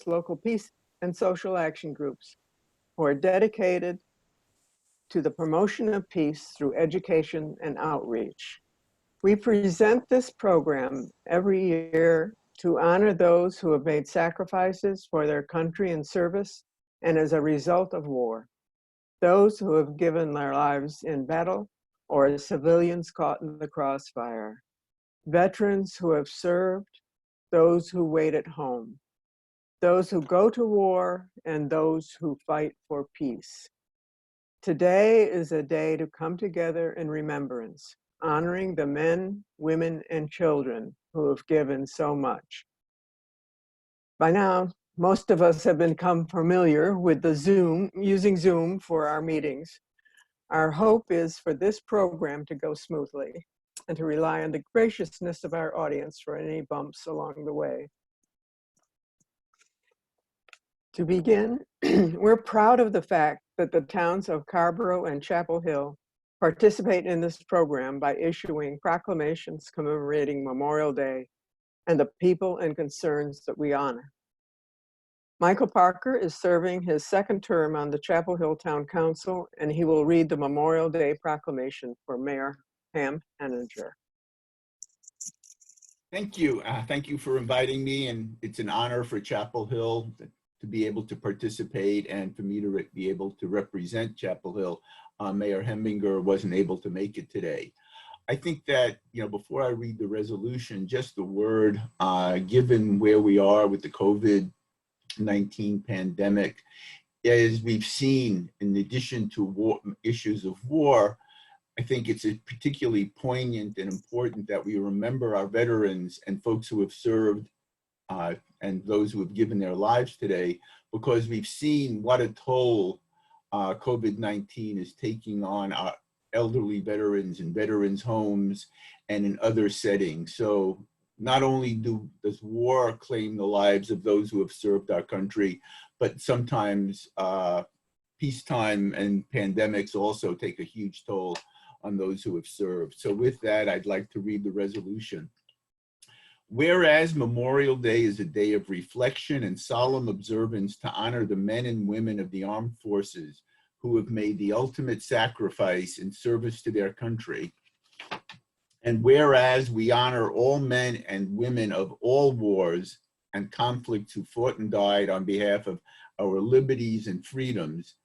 local peace and social action groups who are dedicated to the promotion of peace through education and outreach. We present this program every year to honor those who have made sacrifices for their country in service and as a result of war, those who have given their lives in battle or as civilians caught in the crossfire, veterans who have served, those who wait at home, those who go to war, and those who fight for peace. Today is a day to come together in remembrance, honoring the men, women, and children who have given so much. By now, most of us have become familiar with using Zoom for our meetings. Our hope is for this program to go smoothly and to rely on the graciousness of our audience for any bumps along the way. To begin, we're proud of the fact that the towns of Carrboro and Chapel Hill participate in this program by issuing proclamations commemorating Memorial Day and the people and concerns that we honor. Michael Parker is serving his second term on the Chapel Hill Town Council, and he will read the Memorial Day proclamation for Mayor Pam Henninger. Thank you. Thank you for inviting me, and it's an honor for Chapel Hill to be able to participate and for me to be able to represent Chapel Hill. Mayor Henninger wasn't able to make it today. I think that, before I read the resolution, just a word, given where we are with the COVID-19 pandemic, as we've seen, in addition to issues of war, I think it's particularly poignant and important that we remember our veterans and folks who have served and those who have given their lives today, because we've seen what a toll COVID-19 is taking on our elderly veterans in veterans' homes and in other settings. So not only does war claim the lives of those who have served our country, but sometimes peacetime and pandemics also take a huge toll on those who have served. So with that, I'd like to read the resolution. Whereas Memorial Day is a day of reflection and solemn observance to honor the men and women of the armed forces who have made the ultimate sacrifice in service to their country. And whereas we honor all men and women of all wars and conflicts who fought and died on behalf of our liberties and freedoms.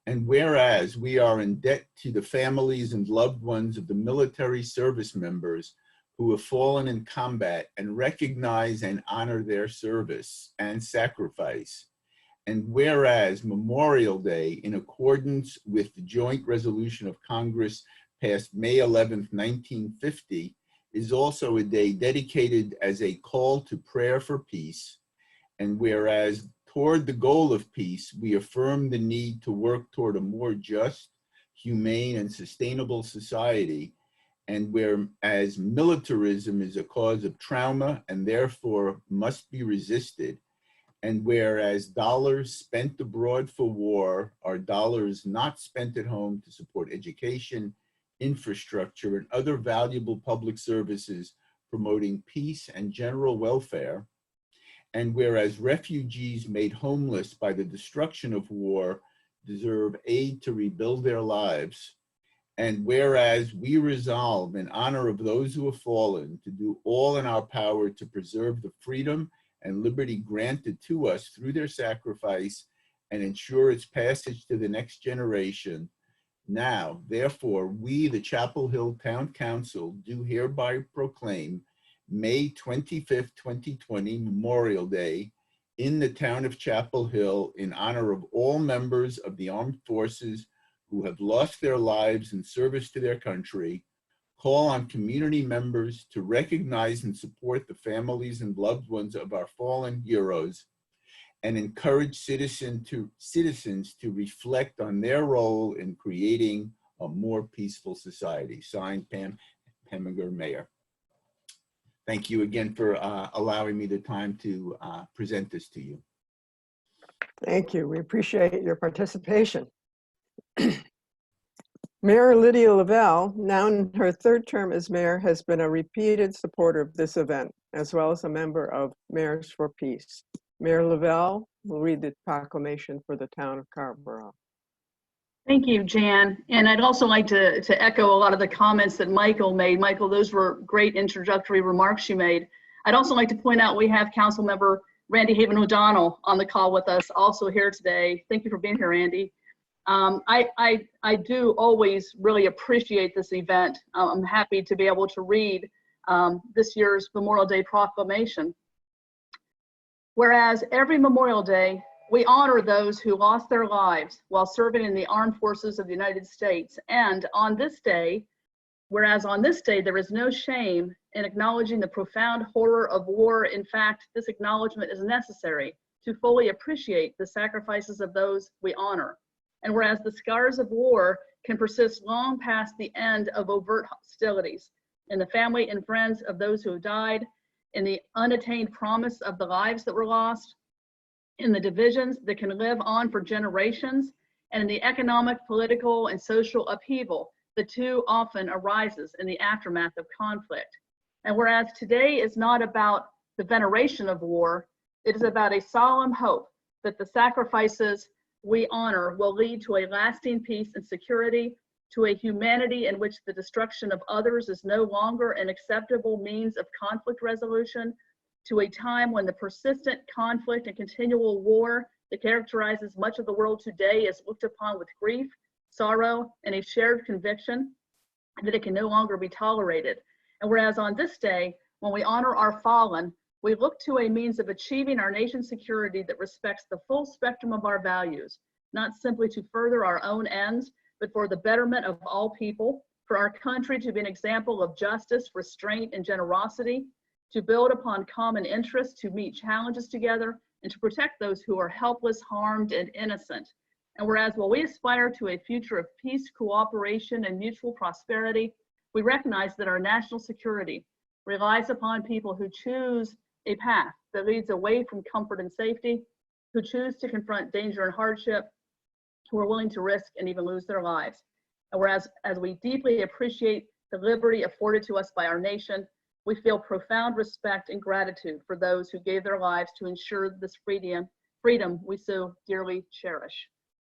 And whereas we are in debt to the families and loved ones of the military service members who have fallen in combat, and recognize and honor their service and sacrifice. And whereas Memorial Day, in accordance with the joint resolution of Congress passed May 11th, 1950, is also a day dedicated as a call to prayer for peace. And whereas toward the goal of peace, we affirm the need to work toward a more just, humane, and sustainable society. And whereas militarism is a cause of trauma and therefore must be resisted, and whereas dollars spent abroad for war are dollars not spent at home to support education, infrastructure, and other valuable public services promoting peace and general welfare, and whereas refugees made homeless by the destruction of war deserve aid to rebuild their lives, and whereas we resolve in honor of those who have fallen to do all in our power to preserve the freedom and liberty granted to us through their sacrifice and ensure its passage to the next generation. Now, therefore, we, the Chapel Hill Town Council, do hereby proclaim May 25th, 2020, Memorial Day, in the town of Chapel Hill in honor of all members of the armed forces who have lost their lives in service to their country, call on community members to recognize and support the families and loved ones of our fallen heroes, and encourage citizens to reflect on their role in creating a more peaceful society. Signed, Pam Henninger, Mayor. Thank you again for allowing me the time to present this to you. Thank you. We appreciate your participation. Mayor Lydia Lavelle, now in her third term as mayor, has been a repeated supporter of this event, as well as a member of Mayors for Peace. Mayor Lavelle will read the proclamation for the town of Carrboro. Thank you, Jan. And I'd also like to echo a lot of the comments that Michael made. Michael, those were great introductory remarks you made. I'd also like to point out we have Council Member Randy Haven O'Donnell on the call with us, also here today. Thank you for being here, Randy. I do always really appreciate this event. I'm happy to be able to read this year's Memorial Day Proclamation. Whereas every Memorial Day, we honor those who lost their lives while serving in the armed forces of the United States. And on this day, whereas on this day, there is no shame in acknowledging the profound horror of war. In fact, this acknowledgement is necessary to fully appreciate the sacrifices of those we honor. And whereas the scars of war can persist long past the end of overt hostilities, in the family and friends of those who have died, in the unattained promise of the lives that were lost, in the divisions that can live on for generations, and in the economic, political, and social upheaval that too often arises in the aftermath of conflict. And whereas today is not about the veneration of war, it is about a solemn hope that the sacrifices we honor will lead to a lasting peace and security, to a humanity in which the destruction of others is no longer an acceptable means of conflict resolution, to a time when the persistent conflict and continual war that characterizes much of the world today is looked upon with grief, sorrow, and a shared conviction that it can no longer be tolerated. And whereas on this day, when we honor our fallen, we look to a means of achieving our nation's security that respects the full spectrum of our values, not simply to further our own ends, but for the betterment of all people, for our country to be an example of justice, restraint, and generosity, to build upon common interests, to meet challenges together, and to protect those who are helpless, harmed, and innocent. And whereas while we aspire to a future of peace, cooperation, and mutual prosperity, we recognize that our national security relies upon people who choose a path that leads away from comfort and safety, who choose to confront danger and hardship, who are willing to risk and even lose their lives. And whereas as we deeply appreciate the liberty afforded to us by our nation, we feel profound respect and gratitude for those who gave their lives to ensure this freedom we so dearly cherish.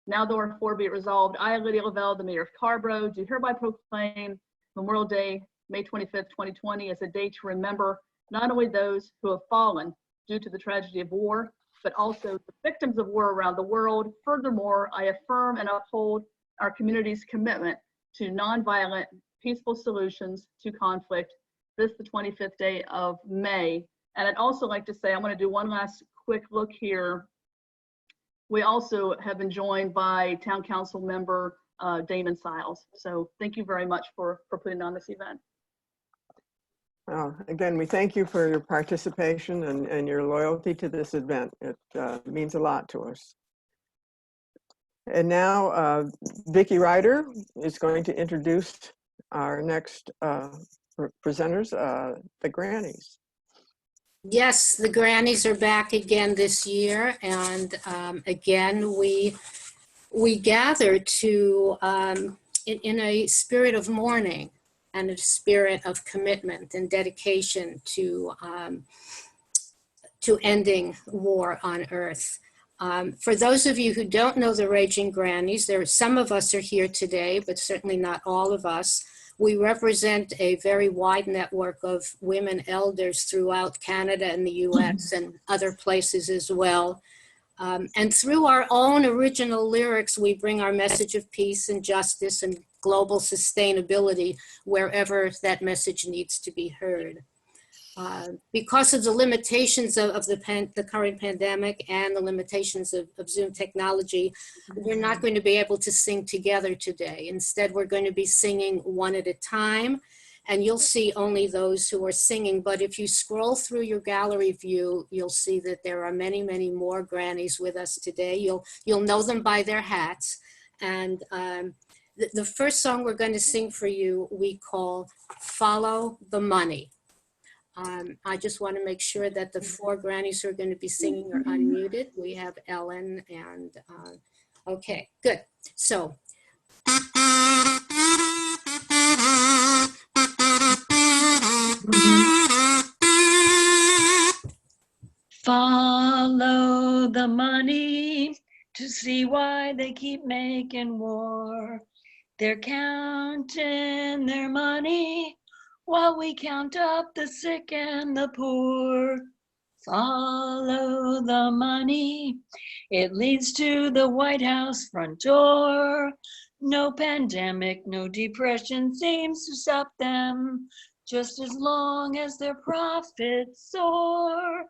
Now therefore be it resolved, I, Lydia Lavelle, the Mayor of Carrboro, do hereby proclaim Memorial Day, May 25th, 2020, as a day to remember not only those who have fallen due to the tragedy of war, but also the victims of war around the world. Furthermore, I affirm and uphold our community's commitment to nonviolent, peaceful solutions to conflict this, the 25th day of May. And I'd also like to say, I'm going to do one last quick look here. We also have been joined by Town Council member Damon Siles. So thank you very much for putting on this event. Well, again, we thank you for your participation and your loyalty to this event. It means a lot to us. And now Vicki Ryder is going to introduce our next presenters, the Grannies. Yes, the Grannies are back again this year, and again we gather to in a spirit of mourning and a spirit of commitment and dedication to ending war on Earth. For those of you who don't know the Raging Grannies, some of us are here today, but certainly not all of us. We represent a very wide network of women elders throughout Canada and the US and other places as well. And through our own original lyrics, we bring our message of peace and justice and global sustainability wherever that message needs to be heard. Because of the limitations of the current pandemic and the limitations of Zoom technology, we're not going to be able to sing together today. Instead, we're going to be singing one at a time, and you'll see only those who are singing. But if you scroll through your gallery view, you'll see that there are many, many more grannies with us today. You'll know them by their hats. And the first song we're going to sing for you, we call Follow the Money. I just want to make sure that the four grannies who are going to be singing are unmuted. We have Ellen and, okay, good. So. Follow Follow the money to see why they keep making war. They're counting their money while we count up the sick and the poor. Follow the money, it leads to the White House front door. No pandemic, no depression seems to stop them, just as long as their profits soar.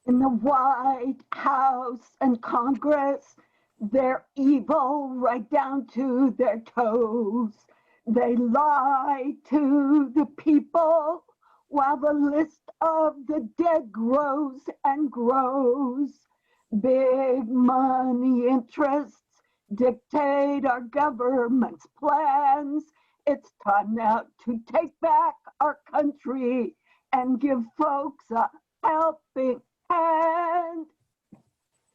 In the White House and Congress, they're evil right down to their toes. They lie to the people while the list of the dead grows and grows. Big money interests dictate our government's plans. It's time now to take back our country and give folks a helping hand.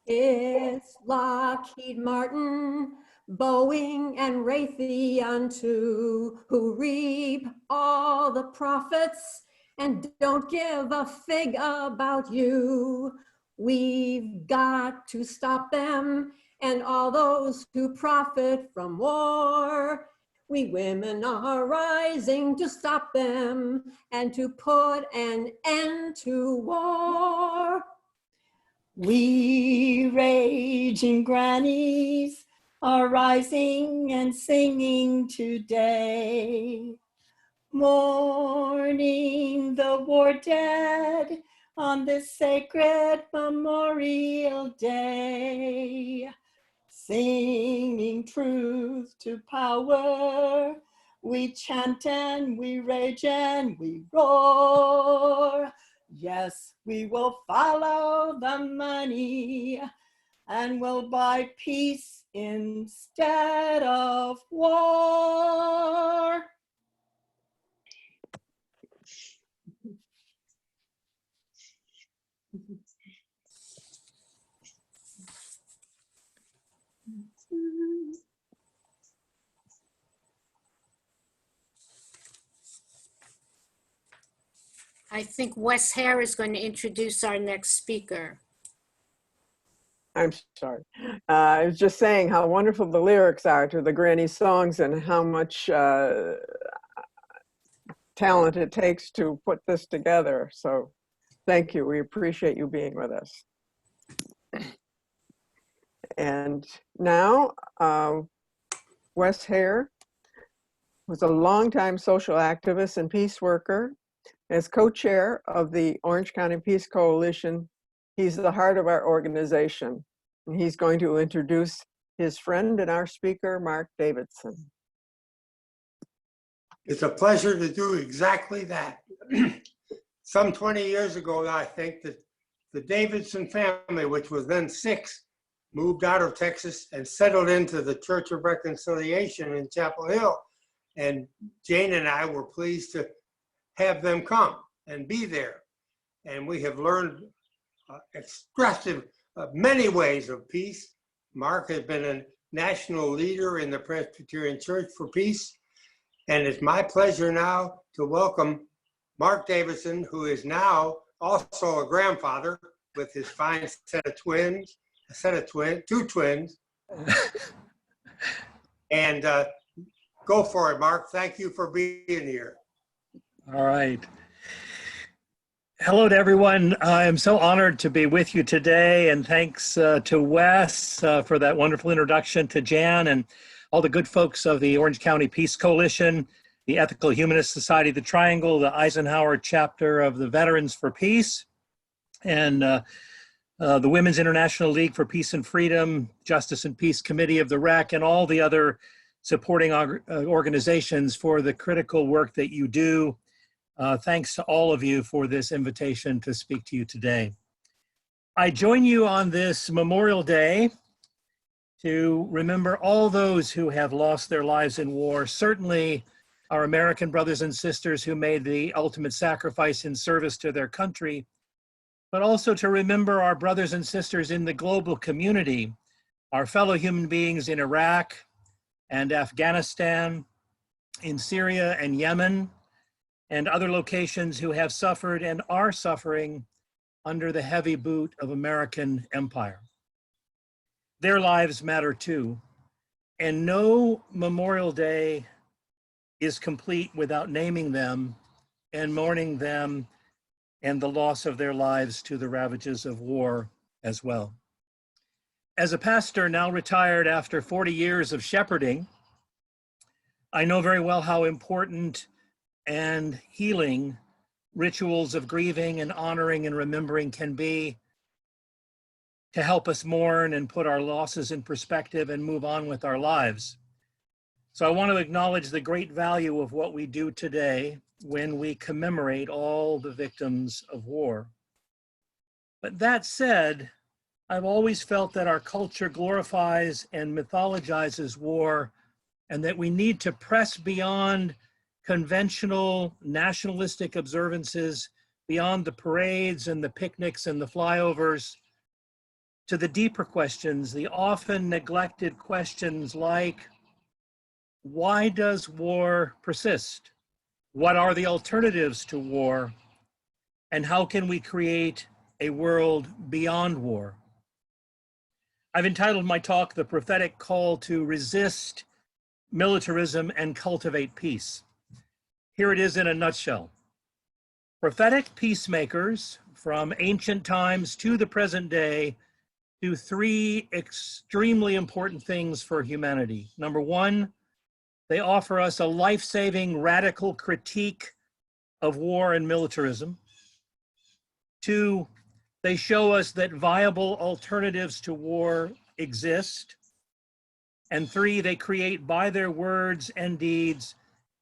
It's Lockheed Martin, Boeing, and Raytheon too, who reap all the profits and don't give a fig about you. We've got to stop them and all those who profit from war. We women are rising to stop them and to put an end to war. We raging grannies are rising and singing today, mourning the war dead on this sacred Memorial Day, singing truth to power. We chant and we rage and we roar. Yes, we will follow the money and we'll buy peace instead of war. I think Wes Hare is going to introduce our next speaker. I'm sorry. I was just saying how wonderful the lyrics are to the granny songs and how much talent it takes to put this together. So thank you. We appreciate you being with us. And now, Wes Hare was a longtime social activist and peace worker. As co-chair of the Orange County Peace Coalition, he's the heart of our organization. And he's going to introduce his friend and our speaker, Marc Davidson. It's a pleasure to do exactly that. Some 20 years ago, I think, that the Davidson family, which was then 6, moved out of Texas and settled into the Church of Reconciliation in Chapel Hill. And Jane and I were pleased to have them come and be there. And we have learned expressive many ways of peace. Marc has been a national leader in the Presbyterian Church for Peace. And it's my pleasure now to welcome Marc Davidson, who is now also a grandfather with his fine set of twins, two twins. And go for it, Marc. Thank you for being here. All right. Hello to everyone. I am so honored to be with you today, and thanks to Wes for that wonderful introduction, to Jan and all the good folks of the Orange County Peace Coalition, the Ethical Humanist Society, the Triangle, the Eisenhower chapter of the Veterans for Peace, and the Women's International League for Peace and Freedom, Justice and Peace Committee of the REC, and all the other supporting organizations for the critical work that you do. Thanks to all of you for this invitation to speak to you today. I join you on this Memorial Day to remember all those who have lost their lives in war, certainly our American brothers and sisters who made the ultimate sacrifice in service to their country, but also to remember our brothers and sisters in the global community, our fellow human beings in Iraq and Afghanistan, in Syria and Yemen, and other locations who have suffered and are suffering under the heavy boot of American empire. Their lives matter too, and no Memorial Day is complete without naming them and mourning them and the loss of their lives to the ravages of war as well. As a pastor now retired after 40 years of shepherding, I know very well how important and healing rituals of grieving and honoring and remembering can be to help us mourn and put our losses in perspective and move on with our lives. So I want to acknowledge the great value of what we do today when we commemorate all the victims of war. But that said, I've always felt that our culture glorifies and mythologizes war, and that we need to press beyond conventional nationalistic observances, beyond the parades and the picnics and the flyovers, to the deeper questions, the often neglected questions like, why does war persist? What are the alternatives to war? And how can we create a world beyond war? I've entitled my talk, The Prophetic Call to Resist Militarism and Cultivate Peace. Here it is in a nutshell. Prophetic peacemakers from ancient times to the present day do three extremely important things for humanity. Number one, they offer us a life-saving radical critique of war and militarism. Two, they show us that viable alternatives to war exist. And three, they create by their words and deeds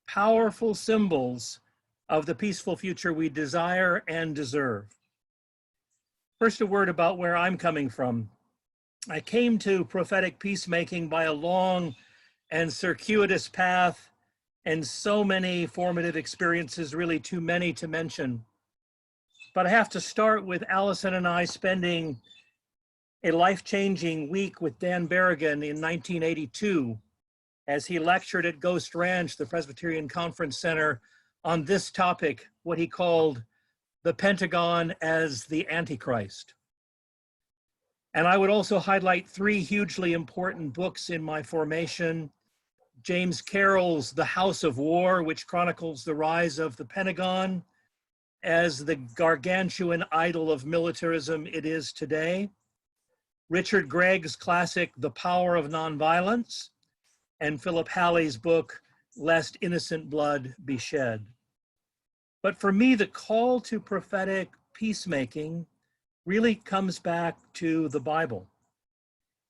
powerful symbols of the peaceful future we desire and deserve. First, a word about where I'm coming from. I came to prophetic peacemaking by a long and circuitous path and so many formative experiences, really too many to mention. But I have to start with Allison and I spending a life-changing week with Dan Berrigan in 1982 as he lectured at Ghost Ranch, the Presbyterian Conference Center, on this topic, what he called the Pentagon as the Antichrist. And I would also highlight three hugely important books in my formation. James Carroll's The House of War, which chronicles the rise of the Pentagon as the gargantuan idol of militarism it is today. Richard Gregg's classic, The Power of Nonviolence, and Philip Halley's book, Lest Innocent Blood Be Shed. But for me, the call to prophetic peacemaking really comes back to the Bible,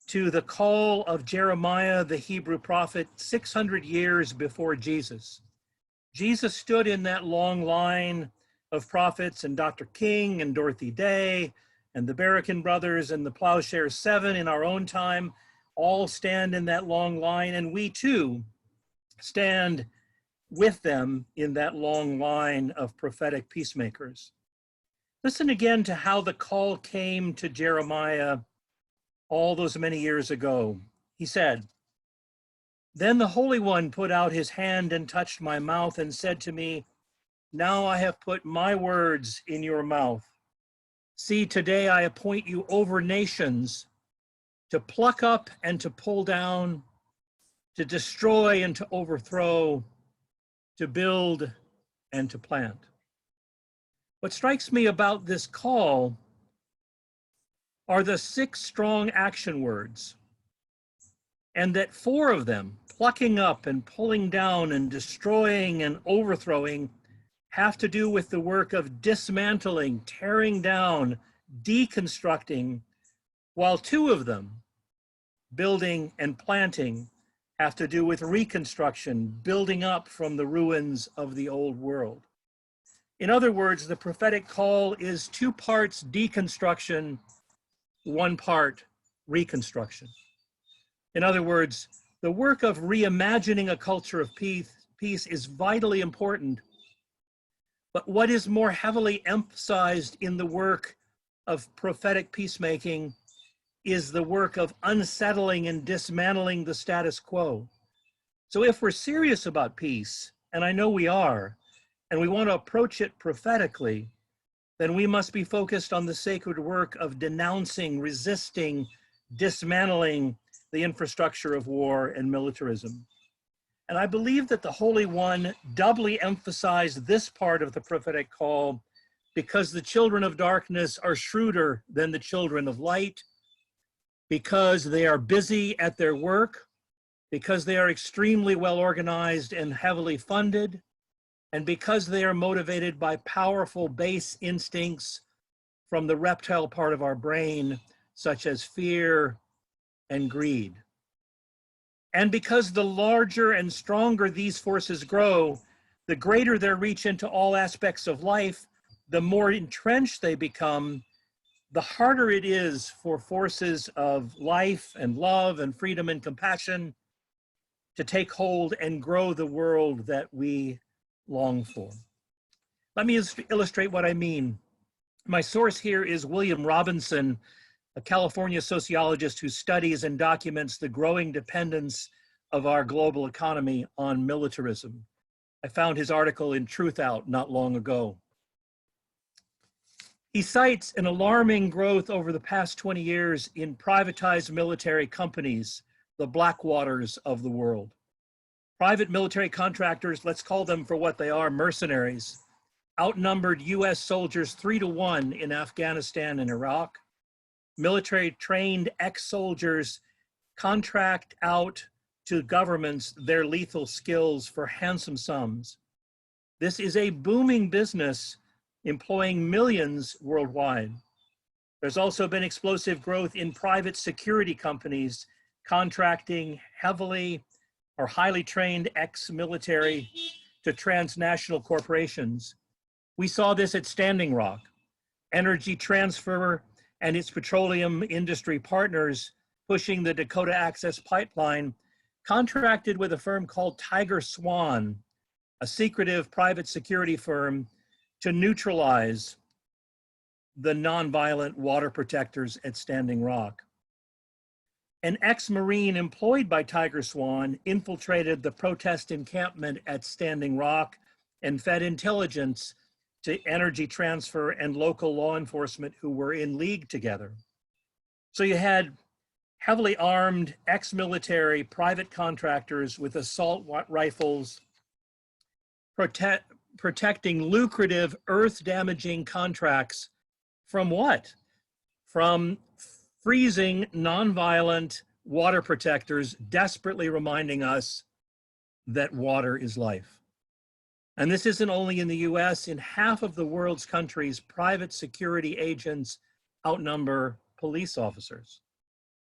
to the call of Jeremiah, the Hebrew prophet, 600 years before Jesus. Jesus stood in that long line of prophets, and Dr. King and Dorothy Day and the Berrigan brothers and the Plowshare Seven in our own time all stand in that long line, and we too stand with them in that long line of prophetic peacemakers. Listen again to how the call came to Jeremiah all those many years ago. He said, "Then the Holy One put out his hand and touched my mouth and said to me, 'Now I have put my words in your mouth. See, today I appoint you over nations to pluck up and to pull down, to destroy and to overthrow, to build and to plant.'" What strikes me about this call are the 6 strong action words, and that 4 of them, plucking up and pulling down and destroying and overthrowing, have to do with the work of dismantling, tearing down, deconstructing, while 2 of them, building and planting, have to do with reconstruction, building up from the ruins of the old world. In other words, the prophetic call is 2 parts deconstruction, 1 part reconstruction. In other words, the work of reimagining a culture of peace is vitally important. But what is more heavily emphasized in the work of prophetic peacemaking is the work of unsettling and dismantling the status quo. So if we're serious about peace, and I know we are, and we want to approach it prophetically, then we must be focused on the sacred work of denouncing, resisting, dismantling the infrastructure of war and militarism. And I believe that the Holy One doubly emphasized this part of the prophetic call because the children of darkness are shrewder than the children of light, because they are busy at their work, because they are extremely well organized and heavily funded, and because they are motivated by powerful base instincts from the reptile part of our brain, such as fear and greed. And because the larger and stronger these forces grow, the greater their reach into all aspects of life, the more entrenched they become, the harder it is for forces of life and love and freedom and compassion to take hold and grow the world that we long for. Let me illustrate what I mean. My source here is William Robinson, a California sociologist who studies and documents the growing dependence of our global economy on militarism. I found his article in Truth Out not long ago. He cites an alarming growth over the past 20 years in privatized military companies, the Blackwaters of the world. Private military contractors, let's call them for what they are, mercenaries, outnumbered US soldiers 3-to-1 in Afghanistan and Iraq. Military trained ex-soldiers contract out to governments their lethal skills for handsome sums. This is a booming business employing millions worldwide. There's also been explosive growth in private security companies contracting heavily or highly trained ex-military to transnational corporations. We saw this at Standing Rock. Energy Transfer and its petroleum industry partners pushing the Dakota Access Pipeline contracted with a firm called Tiger Swan, a secretive private security firm, to neutralize the nonviolent water protectors at Standing Rock. An ex-Marine employed by Tiger Swan infiltrated the protest encampment at Standing Rock and fed intelligence to Energy Transfer and local law enforcement who were in league together. So you had heavily armed ex-military private contractors with assault rifles protecting lucrative earth-damaging contracts from what? From freezing nonviolent water protectors desperately reminding us that water is life. And this isn't only in the US, in half of the world's countries, private security agents outnumber police officers.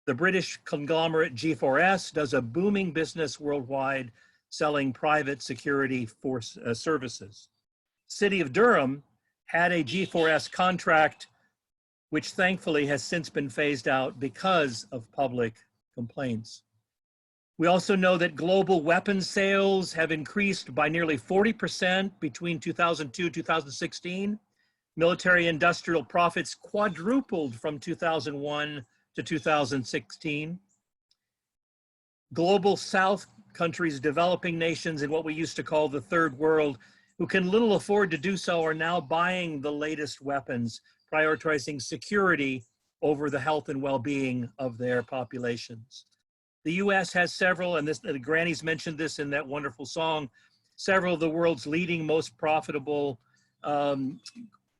The British conglomerate G4S does a booming business worldwide selling private security force services. City of Durham had a G4S contract, which thankfully has since been phased out because of public complaints. We also know that global weapons sales have increased by nearly 40% between 2002 and 2016. Military industrial profits quadrupled from 2001 to 2016. Global South countries, developing nations in what we used to call the third world, who can little afford to do so, are now buying the latest weapons, prioritizing security over the health and well-being of their populations. The US has several, and the grannies mentioned this in that wonderful song, several of the world's leading, most profitable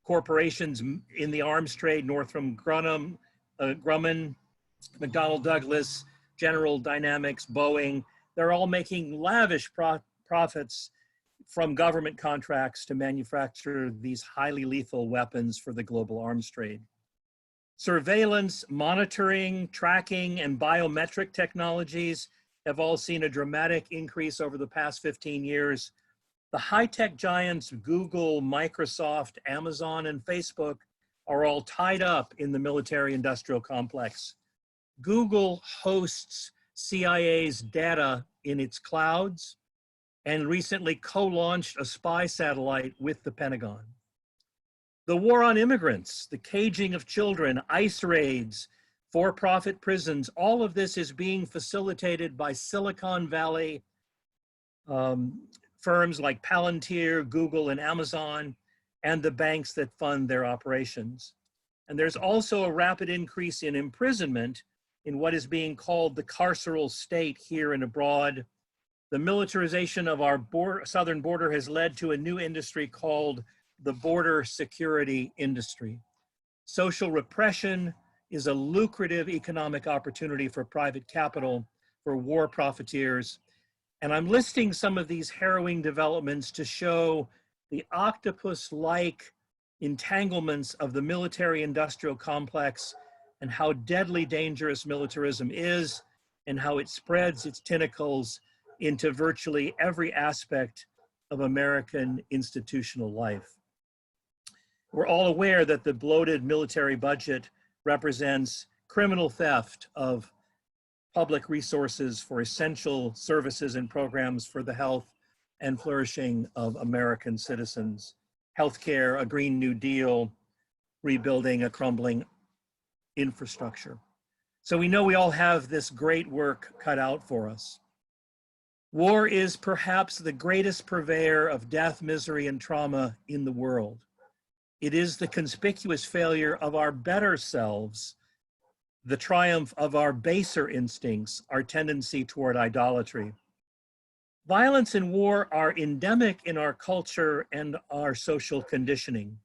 corporations in the arms trade: Northrop Grumman, McDonnell Douglas, General Dynamics, Boeing. They're all making lavish profits from government contracts to manufacture these highly lethal weapons for the global arms trade. Surveillance, monitoring, tracking, and biometric technologies have all seen a dramatic increase over the past 15 years. The high-tech giants Google, Microsoft, Amazon, and Facebook are all tied up in the military-industrial complex. Google hosts CIA's data in its clouds and recently co-launched a spy satellite with the Pentagon. The war on immigrants, the caging of children, ICE raids, for-profit prisons, all of this is being facilitated by Silicon Valley firms like Palantir, Google, and Amazon, and the banks that fund their operations. And there's also a rapid increase in imprisonment in what is being called the carceral state here and abroad. The militarization of our southern border has led to a new industry called the border security industry. Social repression is a lucrative economic opportunity for private capital, for war profiteers. And I'm listing some of these harrowing developments to show the octopus-like entanglements of the military-industrial complex and how deadly dangerous militarism is and how it spreads its tentacles into virtually every aspect of American institutional life. We're all aware that the bloated military budget represents criminal theft of public resources for essential services and programs for the health and flourishing of American citizens. Healthcare, a Green New Deal, rebuilding a crumbling infrastructure. So we know we all have this great work cut out for us. War is perhaps the greatest purveyor of death, misery, and trauma in the world. It is the conspicuous failure of our better selves, the triumph of our baser instincts, our tendency toward idolatry. Violence and war are endemic in our culture and our social conditioning.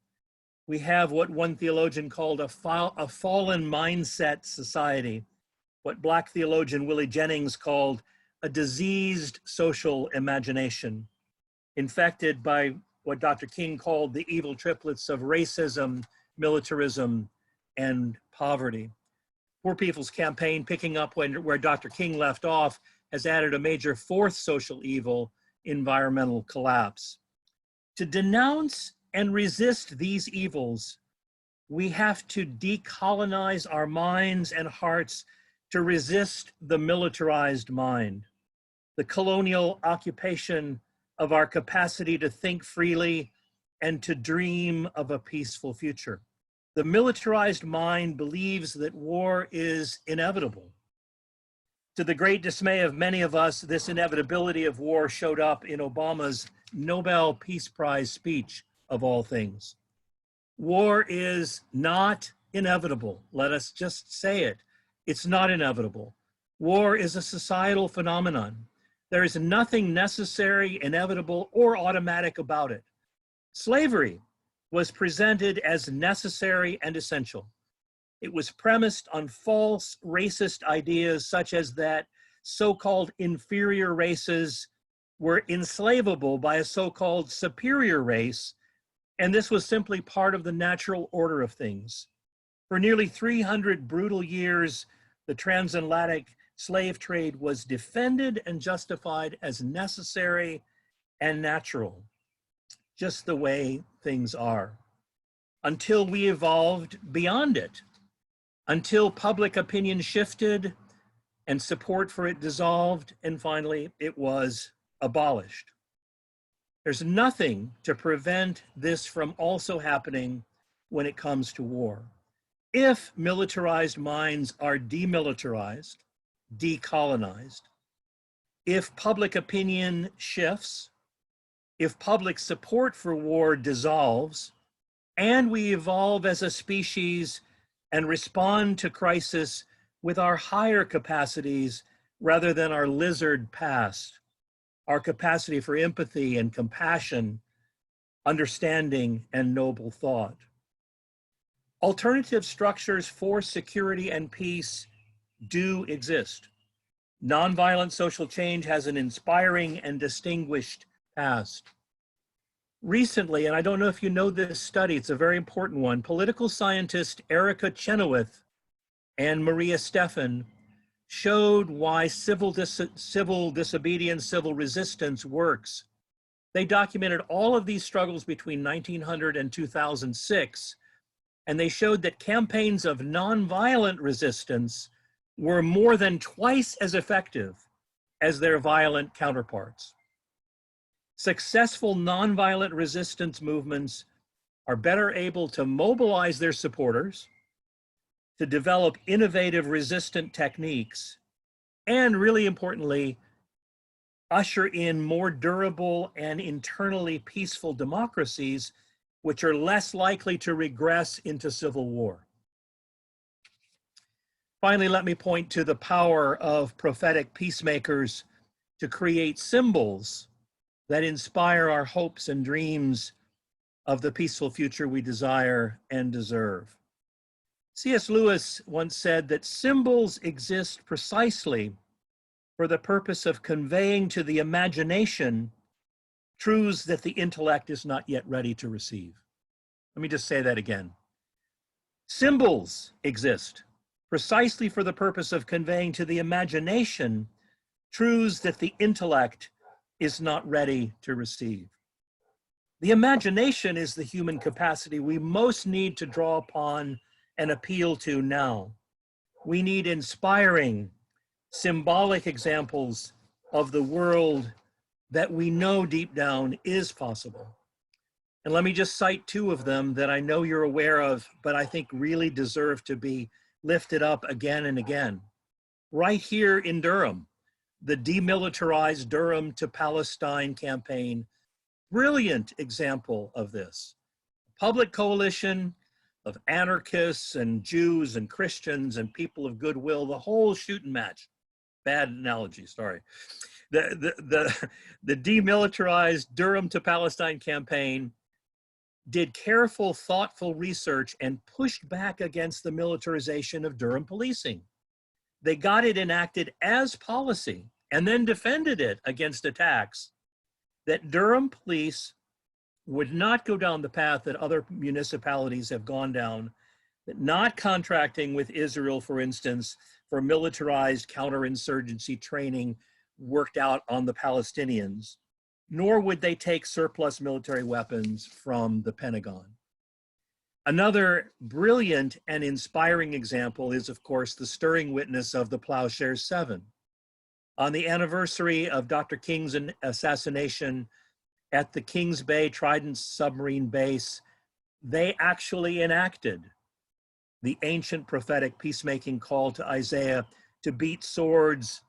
We have what one theologian called a fallen mindset society, what Black theologian Willie Jennings called a diseased social imagination, infected by what Dr. King called the evil triplets of racism, militarism, and poverty. Poor People's Campaign, picking up where Dr. King left off, has added a major fourth social evil, environmental collapse. To denounce and resist these evils, we have to decolonize our minds and hearts to resist the militarized mind, the colonial occupation of our capacity to think freely and to dream of a peaceful future. The militarized mind believes that war is inevitable. To the great dismay of many of us, this inevitability of war showed up in Obama's Nobel Peace Prize speech, of all things. War is not inevitable. Let us just say it. It's not inevitable. War is a societal phenomenon. There is nothing necessary, inevitable, or automatic about it. Slavery was presented as necessary and essential. It was premised on false racist ideas such as that so-called inferior races were enslavable by a so-called superior race, and this was simply part of the natural order of things. For nearly 300 brutal years, the transatlantic slave trade was defended and justified as necessary and natural, just the way things are, until we evolved beyond it, until public opinion shifted and support for it dissolved, and finally it was abolished. There's nothing to prevent this from also happening when it comes to war. If militarized minds are demilitarized, decolonized, if public opinion shifts, if public support for war dissolves, and we evolve as a species and respond to crisis with our higher capacities rather than our lizard past, our capacity for empathy and compassion, understanding, and noble thought. Alternative structures for security and peace do exist. Nonviolent social change has an inspiring and distinguished past. Recently, and I don't know if you know this study, it's a very important one, political scientist Erica Chenoweth and Maria Stephan showed why civil disobedience, civil resistance works. They documented all of these struggles between 1900 and 2006, and they showed that campaigns of nonviolent resistance were more than twice as effective as their violent counterparts. Successful nonviolent resistance movements are better able to mobilize their supporters, to develop innovative resistant techniques, and really importantly, usher in more durable and internally peaceful democracies which are less likely to regress into civil war. Finally, let me point to the power of prophetic peacemakers to create symbols that inspire our hopes and dreams of the peaceful future we desire and deserve. C.S. Lewis once said that symbols exist precisely for the purpose of conveying to the imagination truths that the intellect is not yet ready to receive. Let me just say that again. Symbols exist precisely for the purpose of conveying to the imagination truths that the intellect is not ready to receive. The imagination is the human capacity we most need to draw upon and appeal to now. We need inspiring, symbolic examples of the world that we know deep down is possible. And let me just cite two of them that I know you're aware of, but I think really deserve to be lifted up again and again. Right here in Durham, the Demilitarized Durham to Palestine campaign, brilliant example of this. Public coalition of anarchists and Jews and Christians and people of goodwill, the whole shooting match. Bad analogy, sorry. The Demilitarized Durham to Palestine campaign did careful, thoughtful research and pushed back against the militarization of Durham policing. They got it enacted as policy and then defended it against attacks that Durham police would not go down the path that other municipalities have gone down, that not contracting with Israel, for instance, for militarized counterinsurgency training worked out on the Palestinians, nor would they take surplus military weapons from the Pentagon. Another brilliant and inspiring example is, of course, the stirring witness of the Plowshares 7. On the anniversary of Dr. King's assassination at the Kings Bay Trident submarine base, they actually enacted the ancient prophetic peacemaking call to Isaiah to beat swords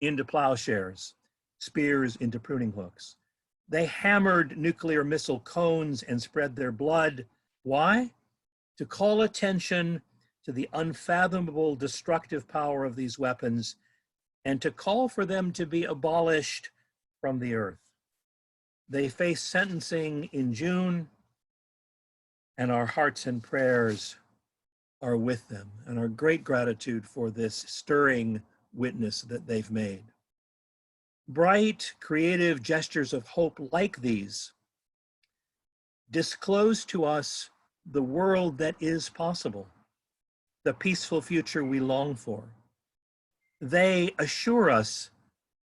into plowshares, spears into pruning hooks. They hammered nuclear missile cones and spread their blood. Why? To call attention to the unfathomable destructive power of these weapons and to call for them to be abolished from the earth. They face sentencing in June, and our hearts and prayers are with them, and our great gratitude for this stirring witness that they've made. Bright, creative gestures of hope like these disclose to us the world that is possible, the peaceful future we long for. They assure us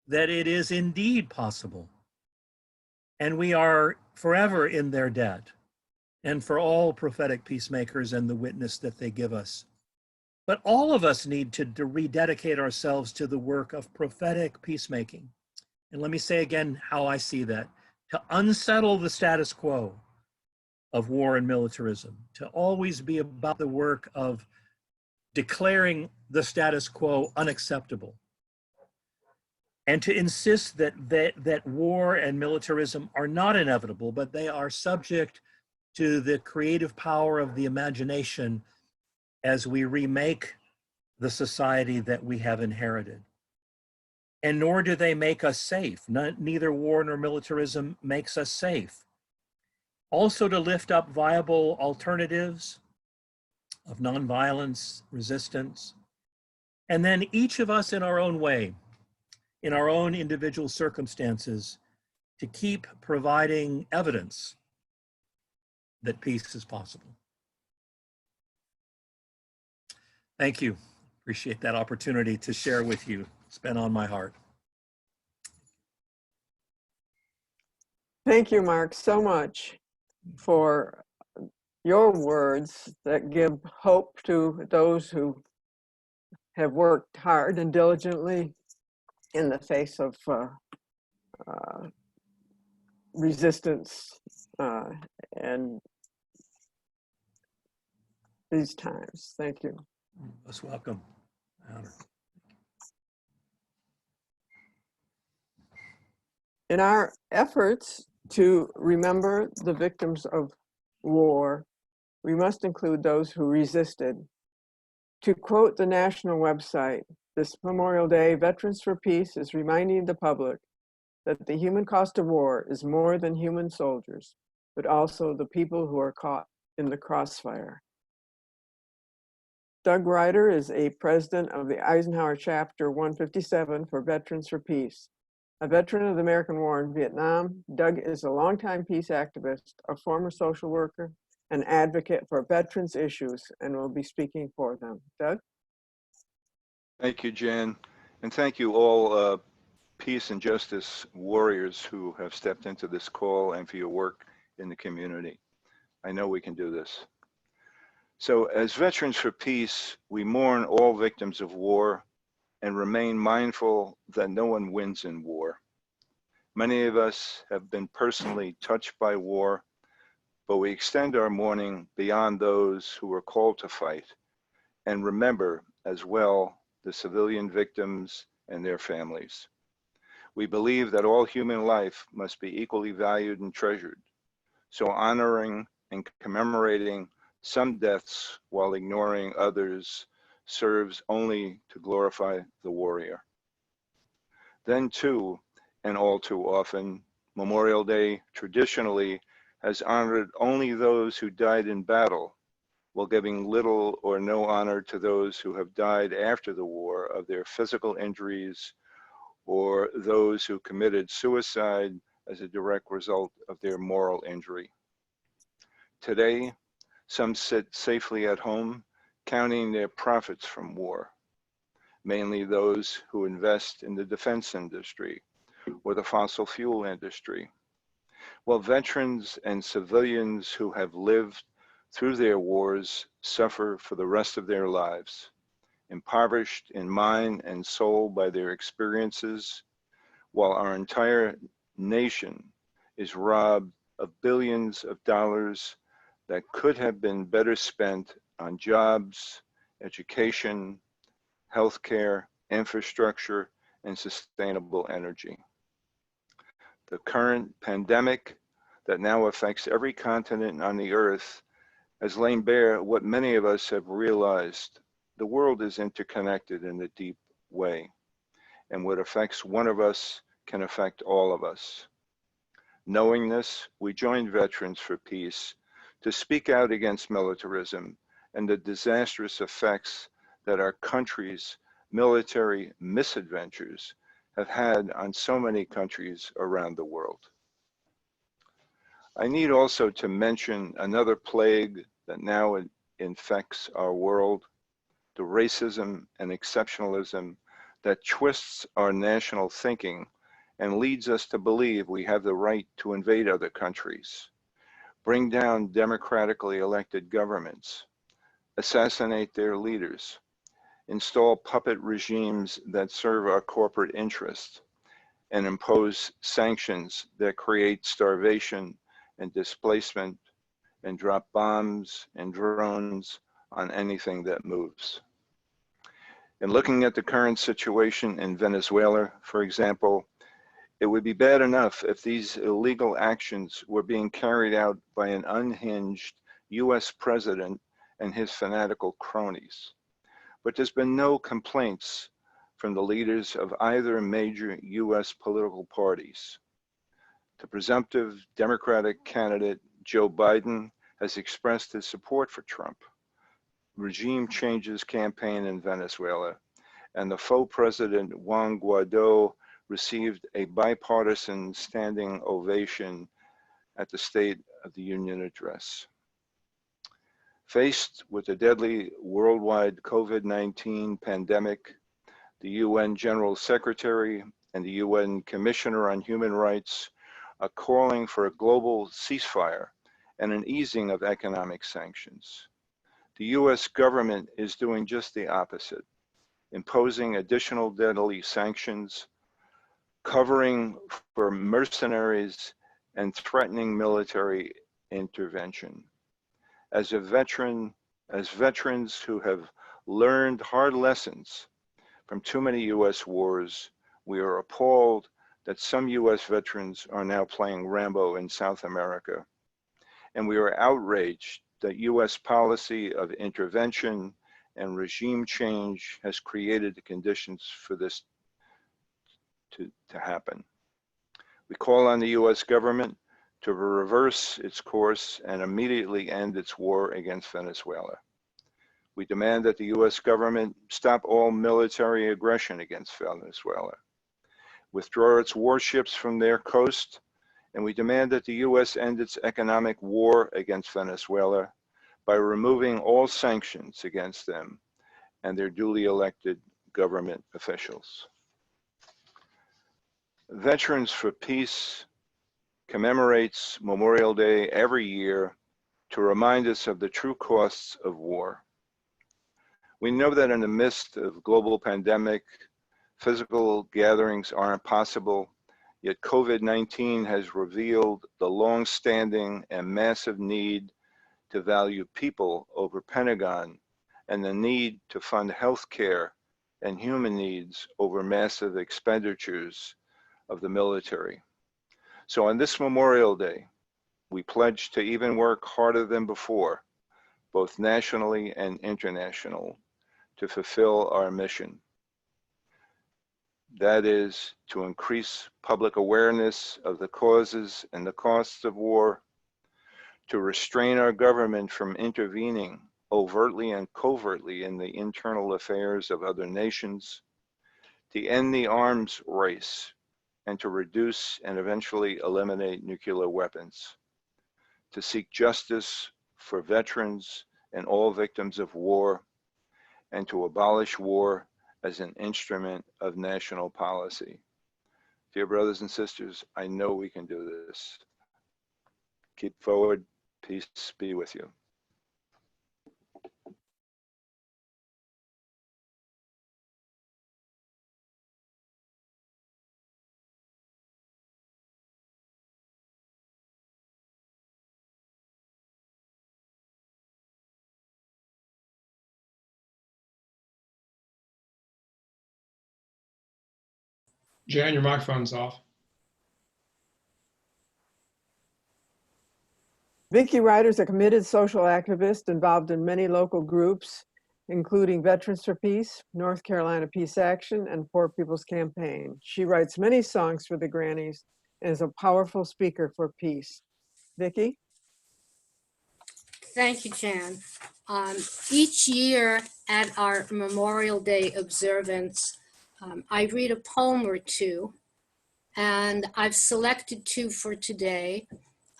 that it is indeed possible, and we are forever in their debt, and for all prophetic peacemakers and the witness that they give us. But all of us need to rededicate ourselves to the work of prophetic peacemaking. And let me say again how I see that: to unsettle the status quo of war and militarism, to always be about the work of declaring the status quo unacceptable, and to insist that war and militarism are not inevitable, but they are subject to the creative power of the imagination as we remake the society that we have inherited. And nor do they make us safe. Neither war nor militarism makes us safe. Also, to lift up viable alternatives of nonviolence, resistance, and then each of us in our own way, in our own individual circumstances, to keep providing evidence that peace is possible. Thank you. Appreciate that opportunity to share with you. It's been on my heart. Thank you, Marc, so much for your words that give hope to those who have worked hard and diligently in the face of resistance and these times. Thank you. Most welcome. Honor. In our efforts to remember the victims of war, we must include those who resisted. To quote the national website, this Memorial Day, Veterans for Peace is reminding the public that the human cost of war is more than human soldiers, but also the people who are caught in the crossfire. Doug Ryder is a president of the Eisenhower Chapter 157 for Veterans for Peace. A veteran of the American War in Vietnam, Doug is a longtime peace activist, a former social worker, an advocate for veterans issues, and will be speaking for them. Doug? Thank you, Jan. And thank you all peace and justice warriors who have stepped into this call and for your work in the community. I know we can do this. So as Veterans for Peace, we mourn all victims of war and remain mindful that no one wins in war. Many of us have been personally touched by war, but we extend our mourning beyond those who were called to fight and remember as well the civilian victims and their families. We believe that all human life must be equally valued and treasured. So honoring and commemorating some deaths while ignoring others serves only to glorify the warrior. Then too, and all too often, Memorial Day traditionally has honored only those who died in battle, while giving little or no honor to those who have died after the war of their physical injuries or those who committed suicide as a direct result of their moral injury. Today, some sit safely at home, counting their profits from war, mainly those who invest in the defense industry or the fossil fuel industry, while veterans and civilians who have lived through their wars suffer for the rest of their lives, impoverished in mind and soul by their experiences, while our entire nation is robbed of billions of dollars that could have been better spent on jobs, education, healthcare, infrastructure, and sustainable energy. The current pandemic that now affects every continent on the earth has laid bare what many of us have realized. The world is interconnected in a deep way, and what affects one of us can affect all of us. Knowing this, we joined Veterans for Peace to speak out against militarism and the disastrous effects that our country's military misadventures have had on so many countries around the world. I need also to mention another plague that now infects our world, the racism and exceptionalism that twists our national thinking and leads us to believe we have the right to invade other countries, bring down democratically elected governments, assassinate their leaders, install puppet regimes that serve our corporate interests, and impose sanctions that create starvation and displacement and drop bombs and drones on anything that moves. In looking at the current situation in Venezuela, for example, it would be bad enough if these illegal actions were being carried out by an unhinged US president and his fanatical cronies. But there's been no complaints from the leaders of either major US political parties. The presumptive Democratic candidate, Joe Biden, has expressed his support for Trump, regime changes campaign in Venezuela, and the faux president Juan Guaido received a bipartisan standing ovation at the State of the Union address. Faced with the deadly worldwide COVID-19 pandemic, the UN General Secretary and the UN Commissioner on Human Rights are calling for a global ceasefire and an easing of economic sanctions. The US government is doing just the opposite, imposing additional deadly sanctions, covering for mercenaries, and threatening military intervention. As veterans who have learned hard lessons from too many US wars, we are appalled that some US veterans are now playing Rambo in South America and we are outraged that US policy of intervention and regime change has created the conditions for this to happen. We call on the US government to reverse its course and immediately end its war against Venezuela. We demand that the US government stop all military aggression against Venezuela, withdraw its warships from their coast, and we demand that the US end its economic war against Venezuela by removing all sanctions against them and their duly elected government officials. Veterans for Peace commemorates Memorial Day every year to remind us of the true costs of war. We know that in the midst of global pandemic, physical gatherings aren't possible, yet COVID-19 has revealed the long-standing and massive need to value people over Pentagon and the need to fund healthcare and human needs over massive expenditures of the military. So on this Memorial Day, we pledge to even work harder than before, both nationally and international, to fulfill our mission. That is to increase public awareness of the causes and the costs of war, to restrain our government from intervening overtly and covertly in the internal affairs of other nations, to end the arms race, and to reduce and eventually eliminate nuclear weapons, to seek justice for veterans and all victims of war, and to abolish war as an instrument of national policy. Dear brothers and sisters, I know we can do this. Keep forward. Peace be with you. Jan, your microphone's off. Vicki Ryder is a committed social activist involved in many local groups, including Veterans for Peace, North Carolina Peace Action, and Poor People's Campaign. She writes many songs for the grannies and is a powerful speaker for peace. Vicki? Thank you, Jan. Each year at our Memorial Day observance, I read a poem or two, and I've selected two for today.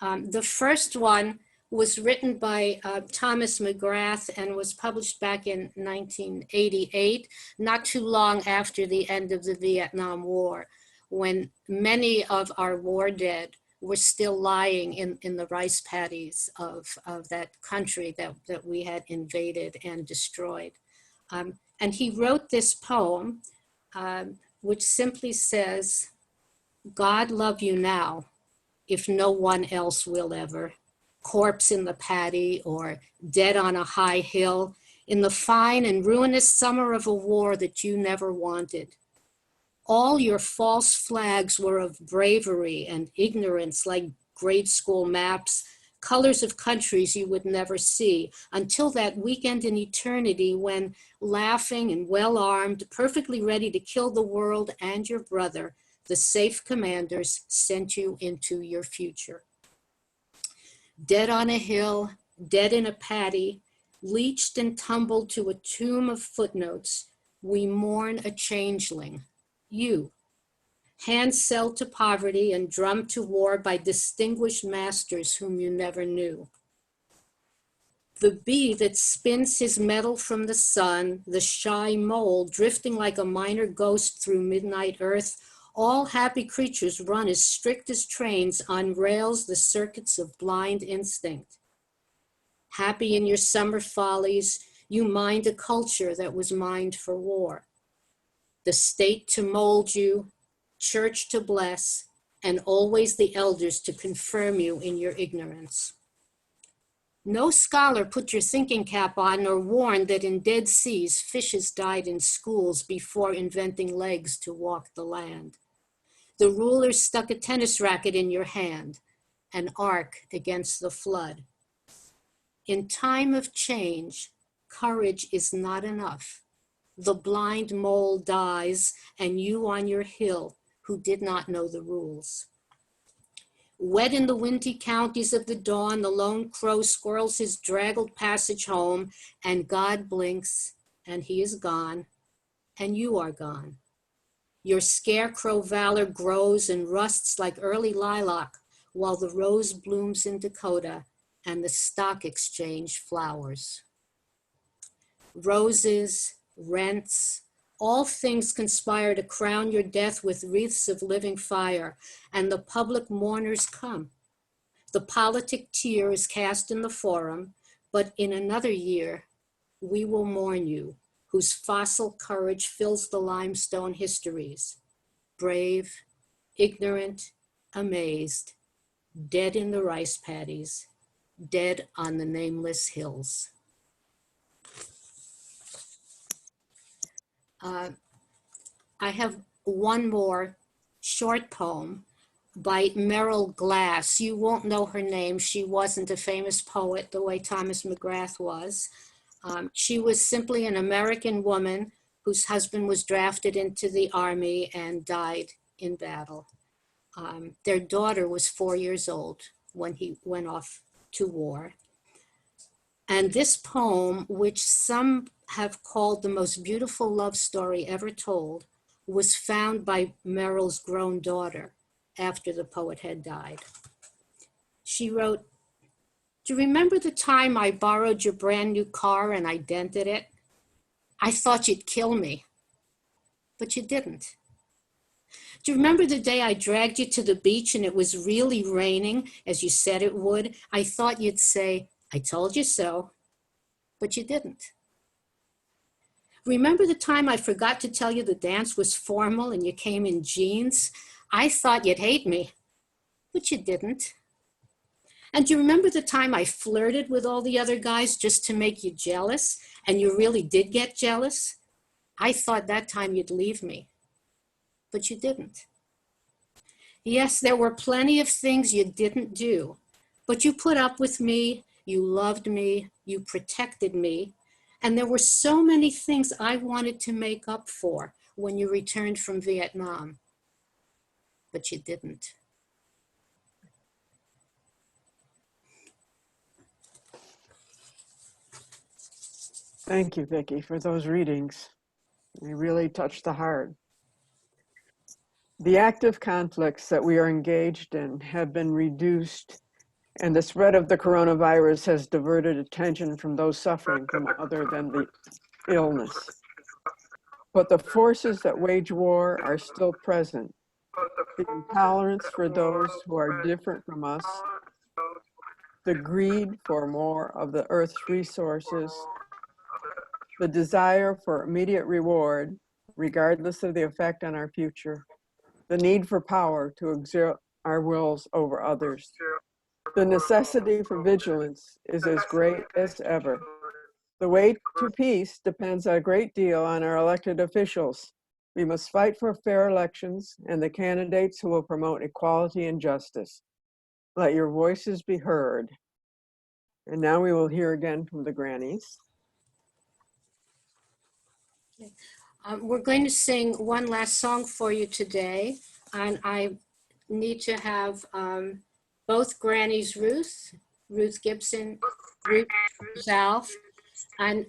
The first one was written by Thomas McGrath and was published back in 1988, not too long after the end of the Vietnam War, when many of our war dead were still lying in the rice paddies of that country that we had invaded and destroyed. And he wrote this poem, which simply says, God love you now, if no one else will ever. Corpse in the paddy or dead on a high hill in the fine and ruinous summer of a war that you never wanted. All your false flags were of bravery and ignorance, like grade school maps, colors of countries you would never see, until that weekend in eternity when, laughing and well-armed, perfectly ready to kill the world and your brother, the safe commanders sent you into your future. Dead on a hill, dead in a paddy, leached and tumbled to a tomb of footnotes, we mourn a changeling, you, hand-sold to poverty and drummed to war by distinguished masters whom you never knew. The bee that spins his metal from the sun, the shy mole drifting like a minor ghost through midnight earth, all happy creatures run as strict as trains on rails the circuits of blind instinct. Happy in your summer follies, you mind a culture that was mined for war. The state to mold you, church to bless, and always the elders to confirm you in your ignorance. No scholar put your thinking cap on nor warned that in dead seas fishes died in schools before inventing legs to walk the land. The ruler stuck a tennis racket in your hand. an ark against the flood. In time of change, courage is not enough. The blind mole dies, and you on your hill who did not know the rules. Wet in the windy counties of the dawn, the lone crow squirrels his draggled passage home, and God blinks, and he is gone, and you are gone. Your scarecrow valor grows and rusts like early lilac, while the rose blooms in Dakota and the stock exchange flowers. Roses, rents, all things conspire to crown your death with wreaths of living fire, and the public mourners come. The politic tear is cast in the forum, but in another year, we will mourn you, whose fossil courage fills the limestone histories. Brave, ignorant, amazed, dead in the rice paddies, dead on the nameless hills. I have one more short poem by Merrill Glass. You won't know her name. She wasn't a famous poet the way Thomas McGrath was. She was simply an American woman whose husband was drafted into the army and died in battle. Their daughter was 4 years old when he went off to war. And this poem, which some have called the most beautiful love story ever told, was found by Merrill's grown daughter after the poet had died. She wrote, "Do you remember the time I borrowed your brand new car and I dented it? I thought you'd kill me, but you didn't. Do you remember the day I dragged you to the beach and it was really raining, as you said it would? I thought you'd say, 'I told you so,' but you didn't. Remember the time I forgot to tell you the dance was formal and you came in jeans? I thought you'd hate me, but you didn't. And do you remember the time I flirted with all the other guys just to make you jealous, and you really did get jealous? I thought that time you'd leave me, but you didn't. Yes, there were plenty of things you didn't do, but you put up with me, you loved me, you protected me, and there were so many things I wanted to make up for when you returned from Vietnam, but you didn't." Thank you, Vicki, for those readings. They really touch the heart. The active conflicts that we are engaged in have been reduced, and the spread of the coronavirus has diverted attention from those suffering from other than the illness. But the forces that wage war are still present. The intolerance for those who are different from us, the greed for more of the earth's resources, the desire for immediate reward, regardless of the effect on our future, the need for power to exert our wills over others. The necessity for vigilance is as great as ever. The way to peace depends a great deal on our elected officials. We must fight for fair elections and the candidates who will promote equality and justice. Let your voices be heard. And now we will hear again from the grannies. We're going to sing one last song for you today, and I need to have both grannies, Ruth Gibson, Ruth Ralph, and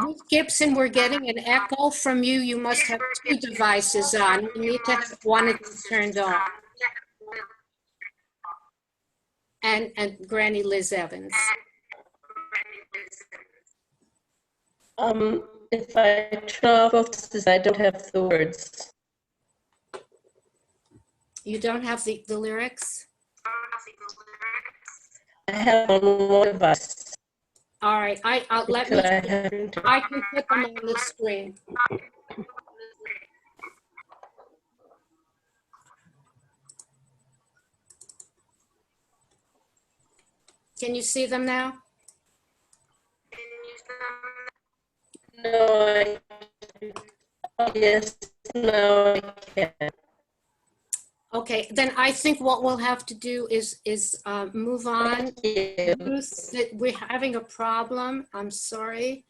Ruth Gibson, we're getting an echo from you. You must have two devices on. We need to have one of them turned on. And Granny Liz Evans. If I turn off both, I don't have the words. You don't have the lyrics? I have on one device. All right, I'll let me, I can put them on the screen. Can you see them now? No, yes, no, I can't. Okay, then I think what we'll have to do is move on. Ruth, that we're having a problem. I'm sorry.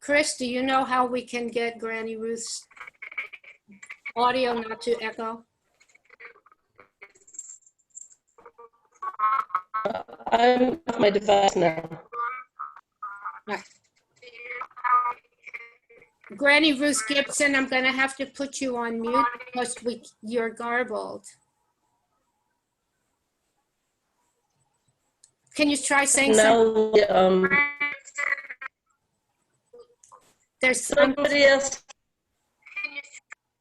Chris, do you know how we can get Granny Ruth's audio not to echo? I'm off my device now. Right. Granny Ruth Gibson, I'm going to have to put you on mute because you're garbled. Can you try saying something? Now, There's somebody else.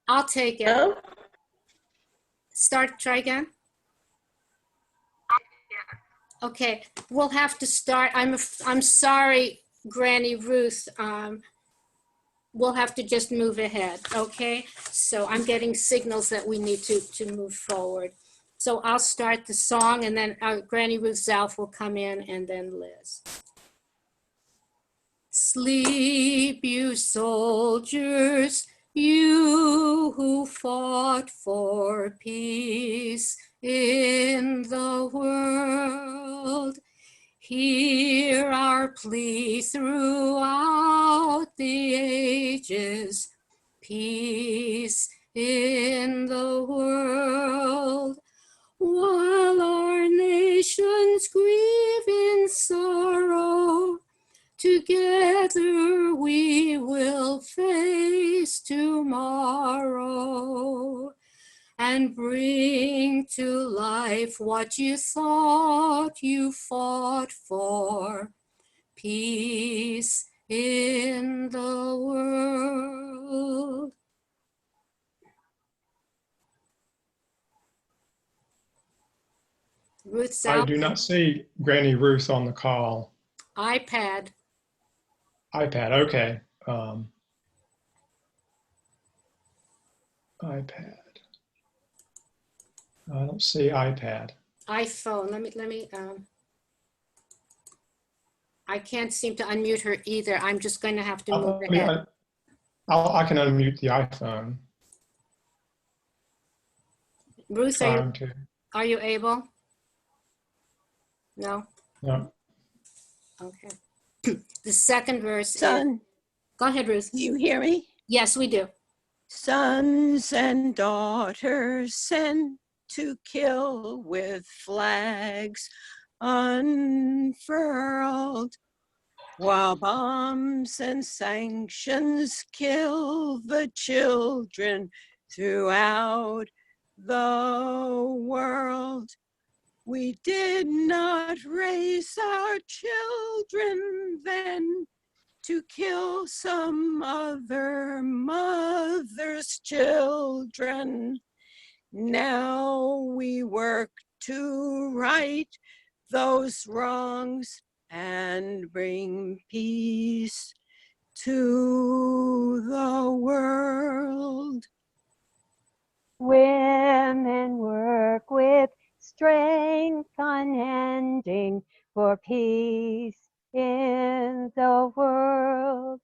I'll take it. No? Try again. Okay, we'll have to start. I'm sorry, Granny Ruth. We'll have to just move ahead, okay? So I'm getting signals that we need to move forward. So I'll start the song and then Granny Ruth Zalf will come in and then Liz. Sleep, you soldiers, you who fought for peace in the world. Hear our plea throughout the ages, peace in the world. While our nations grieve in sorrow, together we will face tomorrow and bring to life what you thought you fought for, peace in the world. Ruth I do not see Granny Ruth on the call. iPad. Okay. iPad. I don't see iPad. iPhone. Let me. I can't seem to unmute her either. I'm just going to have to move ahead. I can unmute the iPhone. Ruth, are you able? No? No. Okay. The second verse Son, go ahead, Ruth. you hear me? Yes, we do. Sons and daughters sent to kill with flags unfurled, while bombs and sanctions kill the children throughout the world. We did not raise our children then to kill some other mother's children. Now we work to right those wrongs and bring peace to the world. Women work with strength unending for peace in the world.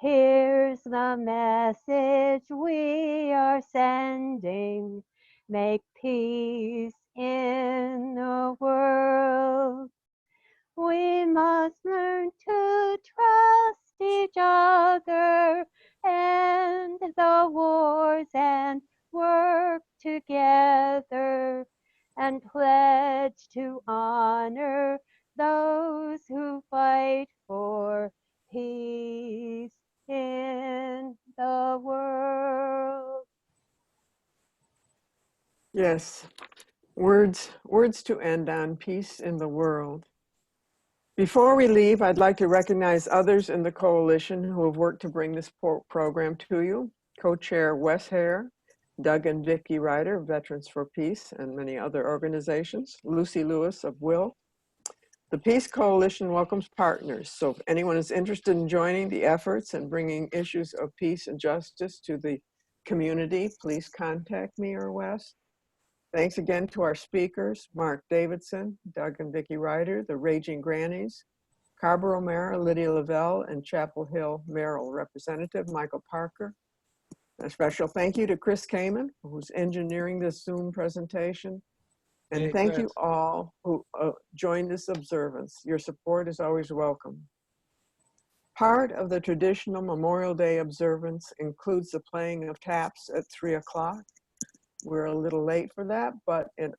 Here's the message we are sending. Make peace in the world. We must learn to trust each other and the wars and work together and pledge to honor those who fight for peace in the world. Yes, words to end on, peace in the world. Before we leave, I'd like to recognize others in the coalition who have worked to bring this program to you. Co-chair Wes Hare, Doug and Vicki Ryder, Veterans for Peace, and many other organizations. Lucy Lewis of WIL. The Peace Coalition welcomes partners, so if anyone is interested in joining the efforts and bringing issues of peace and justice to the community, please contact me or Wes. Thanks again to our speakers, Marc Davidson, Doug and Vicki Ryder, the Raging Grannies, Carver O'Mara, Lydia Lavelle, and Chapel Hill Merrill Representative Michael Parker. A special thank you to Chris Kamen, who's engineering this Zoom presentation. And Hey, thank you Chris. all who joined this observance. Your support is always welcome. Part of the traditional Memorial Day observance includes the playing of taps at 3 o'clock. We're a little late for that, but in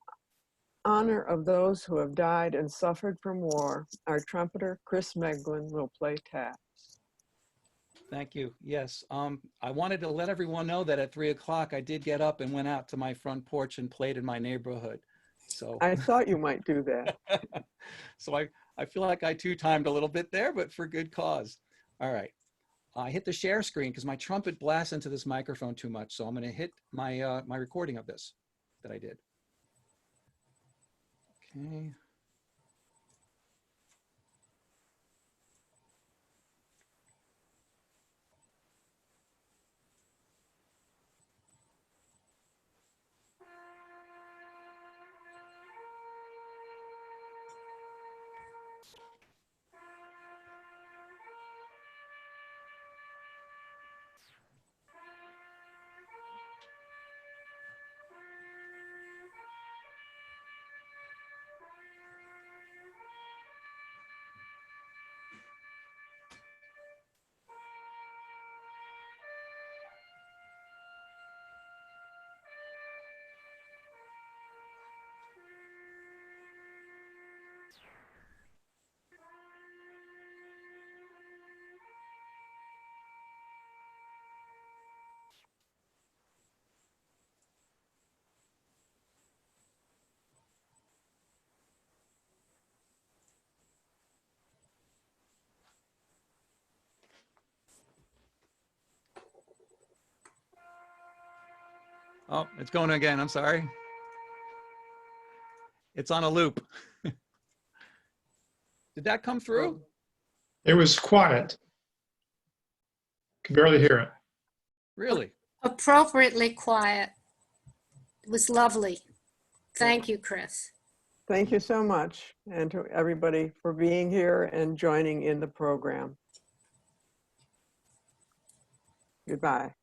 honor of those who have died and suffered from war, our trumpeter, Chris Meglin, will play taps. Thank you. Yes. I wanted to let everyone know that at 3 o'clock, I did get up and went out to my front porch and played in my neighborhood. So I thought you might do that. so I feel like I two-timed a little bit there, but for good cause. All right. I hit the share screen because my trumpet blasts into this microphone too much. So I'm going to hit my my recording of this that I did. Okay. Oh, it's going again. I'm sorry. It's on a loop. Did that come through? It was quiet. Could barely hear it. Really? Appropriately quiet. It was lovely. Thank you, Chris. Thank you so much, and to everybody for being here and joining in the program. Goodbye.